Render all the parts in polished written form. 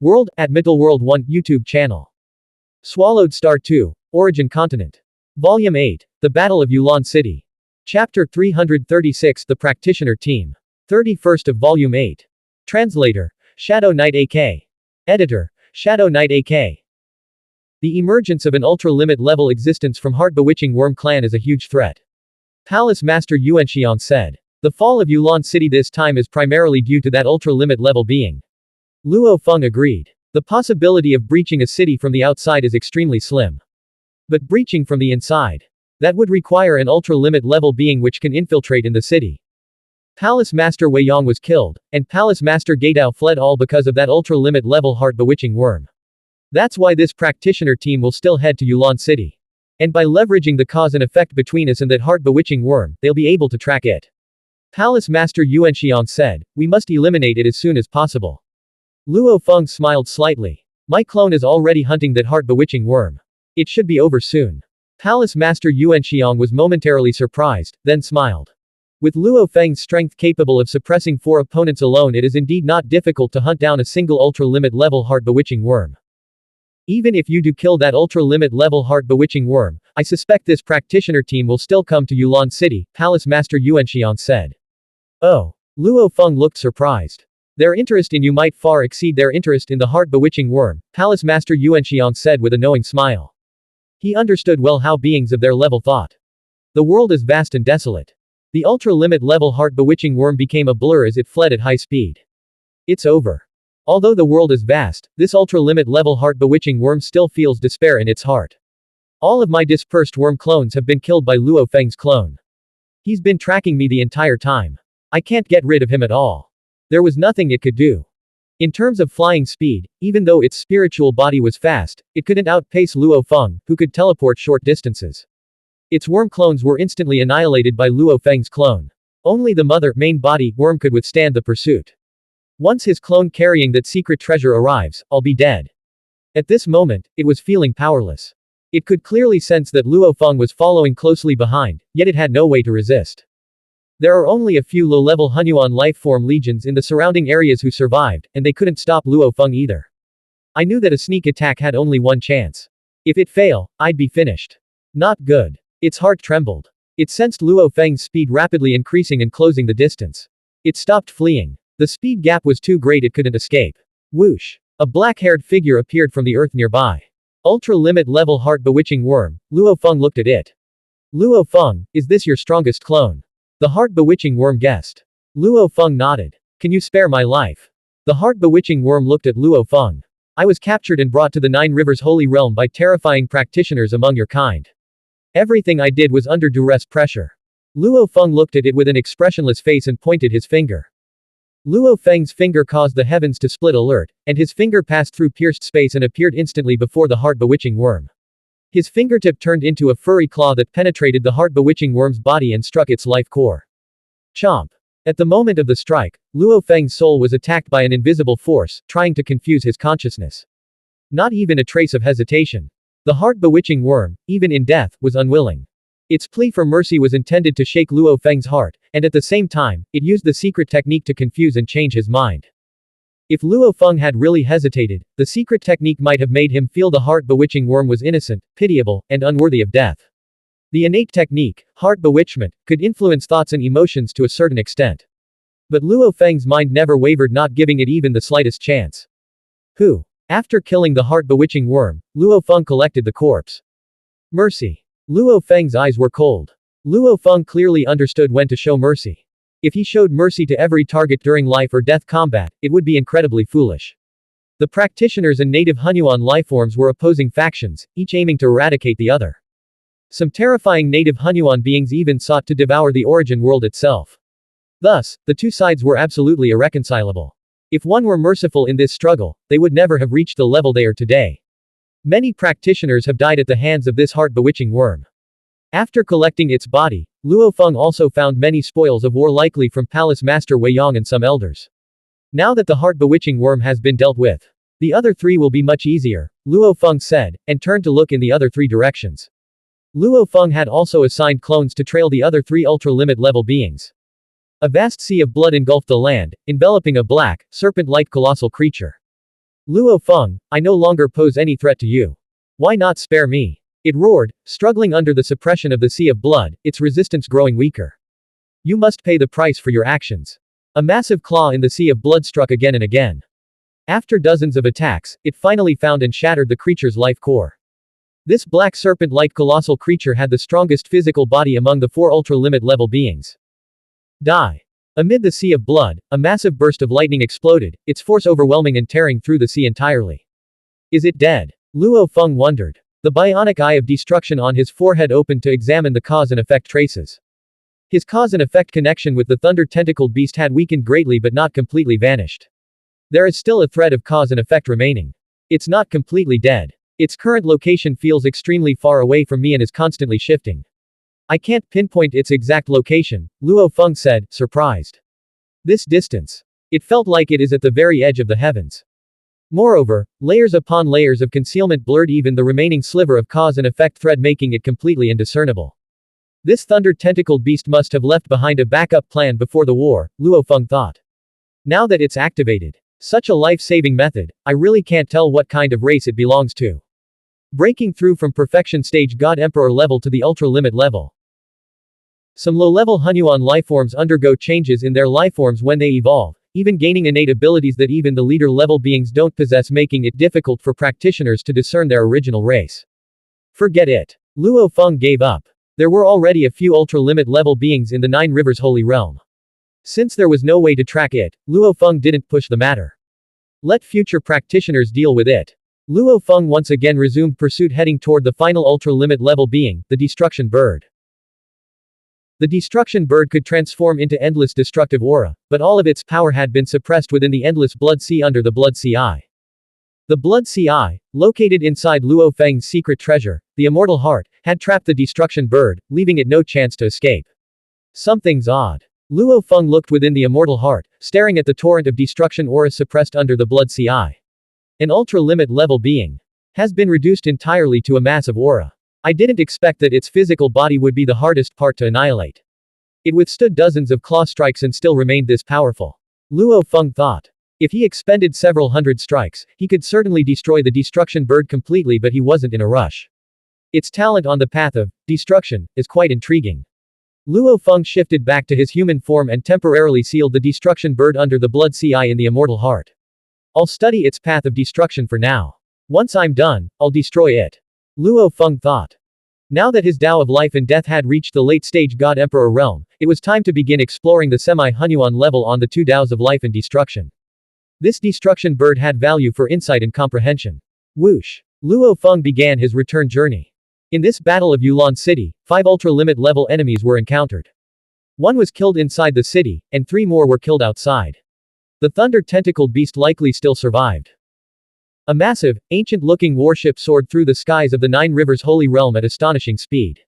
World, at Mittelworld 1 YouTube channel. Swallowed Star 2, Origin Continent. Volume 8, The Battle of Yulan City. Chapter 336 The Practitioner Team. 31st of Volume 8. Translator, Shadow Knight AK. Editor, Shadow Knight AK. The emergence of an ultra-limit level existence from heart-bewitching Worm Clan is a huge threat. Palace Master Yuanxiang said. The fall of Yulan City this time is primarily due to that ultra-limit level being. Luo Feng agreed. The possibility of breaching a city from the outside is extremely slim. But breaching from the inside. That would require an ultra-limit level being which can infiltrate in the city. Palace Master Weiyang was killed, and Palace Master Gaidao fled all because of that ultra-limit level heart-bewitching worm. That's why this practitioner team will still head to Yulan City. And by leveraging the cause and effect between us and that heart-bewitching worm, they'll be able to track it. Palace Master Yuanxiang said, we must eliminate it as soon as possible. Luo Feng smiled slightly. My clone is already hunting that heart-bewitching worm. It should be over soon. Palace Master Yuanxiang was momentarily surprised, then smiled. With Luo Feng's strength capable of suppressing 4 opponents alone, it is indeed not difficult to hunt down a single ultra-limit level heart-bewitching worm. Even if you do kill that ultra-limit level heart-bewitching worm, I suspect this practitioner team will still come to Yulan City, Palace Master Yuanxiang said. Oh. Luo Feng looked surprised. Their interest in you might far exceed their interest in the heart-bewitching worm, Palace Master Yuanxiang said with a knowing smile. He understood well how beings of their level thought. The world is vast and desolate. The ultra-limit level heart-bewitching worm became a blur as it fled at high speed. It's over. Although the world is vast, this ultra-limit level heart-bewitching worm still feels despair in its heart. All of my dispersed worm clones have been killed by Luo Feng's clone. He's been tracking me the entire time. I can't get rid of him at all. There was nothing it could do. In terms of flying speed, even though its spiritual body was fast, it couldn't outpace Luo Feng, who could teleport short distances. Its worm clones were instantly annihilated by Luo Feng's clone. Only the main body worm could withstand the pursuit. Once his clone carrying that secret treasure arrives, I'll be dead. At this moment, it was feeling powerless. It could clearly sense that Luo Feng was following closely behind, yet it had no way to resist. There are only a few low-level Xuanhuan lifeform legions in the surrounding areas who survived, and they couldn't stop Luo Feng either. I knew that a sneak attack had only one chance. If it failed, I'd be finished. Not good. Its heart trembled. It sensed Luo Feng's speed rapidly increasing and closing the distance. It stopped fleeing. The speed gap was too great it couldn't escape. Whoosh! A black-haired figure appeared from the earth nearby. Ultra-limit level heart-bewitching worm, Luo Feng looked at it. Luo Feng, is this your strongest clone? The heart-bewitching worm guessed. Luo Feng nodded. Can you spare my life? The heart-bewitching worm looked at Luo Feng. I was captured and brought to the Nine Rivers Holy Realm by terrifying practitioners among your kind. Everything I did was under duress pressure. Luo Feng looked at it with an expressionless face and pointed his finger. Luo Feng's finger caused the heavens to split alert, and his finger passed through pierced space and appeared instantly before the heart-bewitching worm. His fingertip turned into a furry claw that penetrated the heart-bewitching worm's body and struck its life core. Chomp. At the moment of the strike, Luo Feng's soul was attacked by an invisible force, trying to confuse his consciousness. Not even a trace of hesitation. The heart-bewitching worm, even in death, was unwilling. Its plea for mercy was intended to shake Luo Feng's heart, and at the same time, it used the secret technique to confuse and change his mind. If Luo Feng had really hesitated, the secret technique might have made him feel the heart-bewitching worm was innocent, pitiable, and unworthy of death. The innate technique, heart bewitchment, could influence thoughts and emotions to a certain extent. But Luo Feng's mind never wavered, not giving it even the slightest chance. Who? After killing the heart-bewitching worm, Luo Feng collected the corpse. Mercy. Luo Feng's eyes were cold. Luo Feng clearly understood when to show mercy. If he showed mercy to every target during life or death combat, it would be incredibly foolish. The practitioners and native Xuanhuan lifeforms were opposing factions, each aiming to eradicate the other. Some terrifying native Xuanhuan beings even sought to devour the origin world itself. Thus, the two sides were absolutely irreconcilable. If one were merciful in this struggle, they would never have reached the level they are today. Many practitioners have died at the hands of this heart-bewitching worm. After collecting its body, Luo Feng also found many spoils of war, likely from Palace Master Weiyang and some elders. Now that the heart-bewitching worm has been dealt with, the other 3 will be much easier, Luo Feng said, and turned to look in the other 3 directions. Luo Feng had also assigned clones to trail the other 3 ultra-limit level beings. A vast sea of blood engulfed the land, enveloping a black, serpent-like colossal creature. Luo Feng, I no longer pose any threat to you. Why not spare me? It roared, struggling under the suppression of the sea of blood, its resistance growing weaker. You must pay the price for your actions. A massive claw in the sea of blood struck again and again. After dozens of attacks, it finally found and shattered the creature's life core. This black serpent-like colossal creature had the strongest physical body among the 4 ultra-limit level beings. Die. Amid the sea of blood, a massive burst of lightning exploded, its force overwhelming and tearing through the sea entirely. Is it dead? Luo Feng wondered. The bionic eye of destruction on his forehead opened to examine the cause and effect traces. His cause and effect connection with the thunder-tentacled beast had weakened greatly but not completely vanished. There is still a thread of cause and effect remaining. It's not completely dead. Its current location feels extremely far away from me and is constantly shifting. I can't pinpoint its exact location, Luo Feng said, surprised. This distance. It felt like it is at the very edge of the heavens. Moreover, layers upon layers of concealment blurred even the remaining sliver of cause and effect thread, making it completely indiscernible. This thunder-tentacled beast must have left behind a backup plan before the war, Luo Feng thought. Now that it's activated, such a life-saving method, I really can't tell what kind of race it belongs to. Breaking through from perfection stage God Emperor level to the ultra-limit level. Some low-level Xuanhuan lifeforms undergo changes in their lifeforms when they evolve, even gaining innate abilities that even the leader-level beings don't possess, making it difficult for practitioners to discern their original race. Forget it. Luo Feng gave up. There were already a few ultra-limit level beings in the Nine Rivers Holy Realm. Since there was no way to track it, Luo Feng didn't push the matter. Let future practitioners deal with it. Luo Feng once again resumed pursuit, heading toward the final ultra-limit level being, the Destruction Bird. The Destruction Bird could transform into endless destructive aura, but all of its power had been suppressed within the endless Blood Sea under the Blood Sea Eye. The Blood Sea Eye, located inside Luo Feng's secret treasure, the Immortal Heart, had trapped the Destruction Bird, leaving it no chance to escape. Something's odd. Luo Feng looked within the Immortal Heart, staring at the torrent of destruction aura suppressed under the Blood Sea Eye. An ultra-limit level being has been reduced entirely to a mass of aura. I didn't expect that its physical body would be the hardest part to annihilate. It withstood dozens of claw strikes and still remained this powerful. Luo Feng thought. If he expended several hundred strikes, he could certainly destroy the Destruction Bird completely, but he wasn't in a rush. Its talent on the path of destruction is quite intriguing. Luo Feng shifted back to his human form and temporarily sealed the Destruction Bird under the Blood Sea Eye in the Immortal Heart. I'll study its path of destruction for now. Once I'm done, I'll destroy it. Luo Feng thought. Now that his Tao of life and death had reached the late-stage God Emperor realm, it was time to begin exploring the semi-Xuanhuan level on the 2 Taos of life and destruction. This Destruction Bird had value for insight and comprehension. Whoosh! Luo Feng began his return journey. In this battle of Yulan City, 5 ultra-limit level enemies were encountered. 1 was killed inside the city, and 3 more were killed outside. The thunder-tentacled beast likely still survived. A massive, ancient-looking warship soared through the skies of the Nine Rivers Holy Realm at astonishing speed.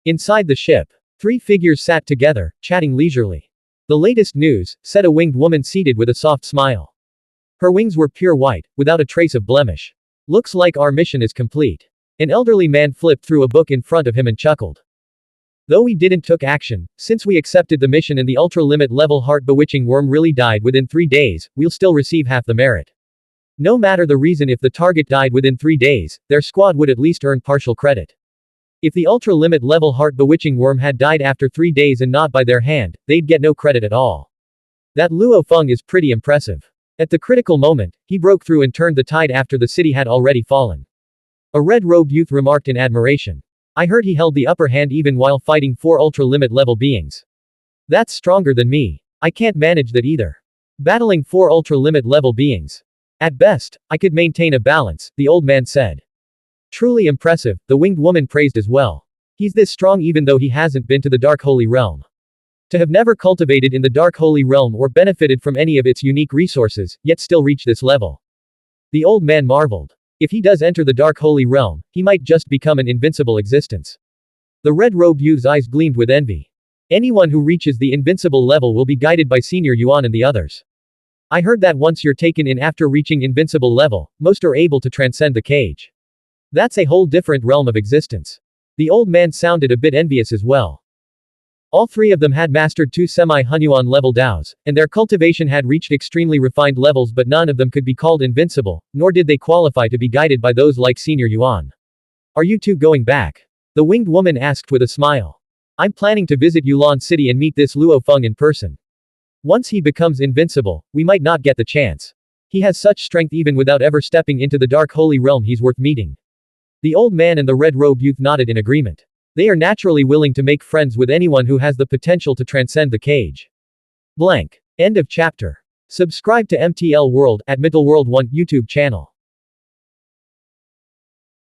Inside the ship, 3 figures sat together, chatting leisurely. The latest news, said a winged woman seated with a soft smile. Her wings were pure white, without a trace of blemish. Looks like our mission is complete. An elderly man flipped through a book in front of him and chuckled. Though we didn't took action, since we accepted the mission and the ultra-limit level heart-bewitching worm really died within 3 days, we'll still receive half the merit. No matter the reason, if the target died within 3 days, their squad would at least earn partial credit. If the ultra-limit level heart-bewitching worm had died after 3 days and not by their hand, they'd get no credit at all. That Luo Feng is pretty impressive. At the critical moment, he broke through and turned the tide after the city had already fallen. A red-robed youth remarked in admiration. I heard he held the upper hand even while fighting 4 ultra-limit level beings. That's stronger than me. I can't manage that either. Battling 4 ultra-limit level beings. At best, I could maintain a balance, the old man said. Truly impressive, the winged woman praised as well. He's this strong even though he hasn't been to the Dark Holy Realm. To have never cultivated in the Dark Holy Realm or benefited from any of its unique resources, yet still reach this level. The old man marveled. If he does enter the Dark Holy Realm, he might just become an invincible existence. The red-robed youth's eyes gleamed with envy. Anyone who reaches the invincible level will be guided by Senior Yuan and the others. I heard that once you're taken in after reaching invincible level, most are able to transcend the cage. That's a whole different realm of existence. The old man sounded a bit envious as well. All three of them had mastered 2 semi-Hunyuan level Daos, and their cultivation had reached extremely refined levels, but none of them could be called invincible, nor did they qualify to be guided by those like Senior Yuan. Are you two going back? The winged woman asked with a smile. I'm planning to visit Yulan City and meet this Luo Feng in person. Once he becomes invincible, we might not get the chance. He has such strength even without ever stepping into the dark holy realm, he's worth meeting. The old man and the red-robed youth nodded in agreement. They are naturally willing to make friends with anyone who has the potential to transcend the cage. Blank. End of chapter. Subscribe to MTL World at Mittel World 1 YouTube channel.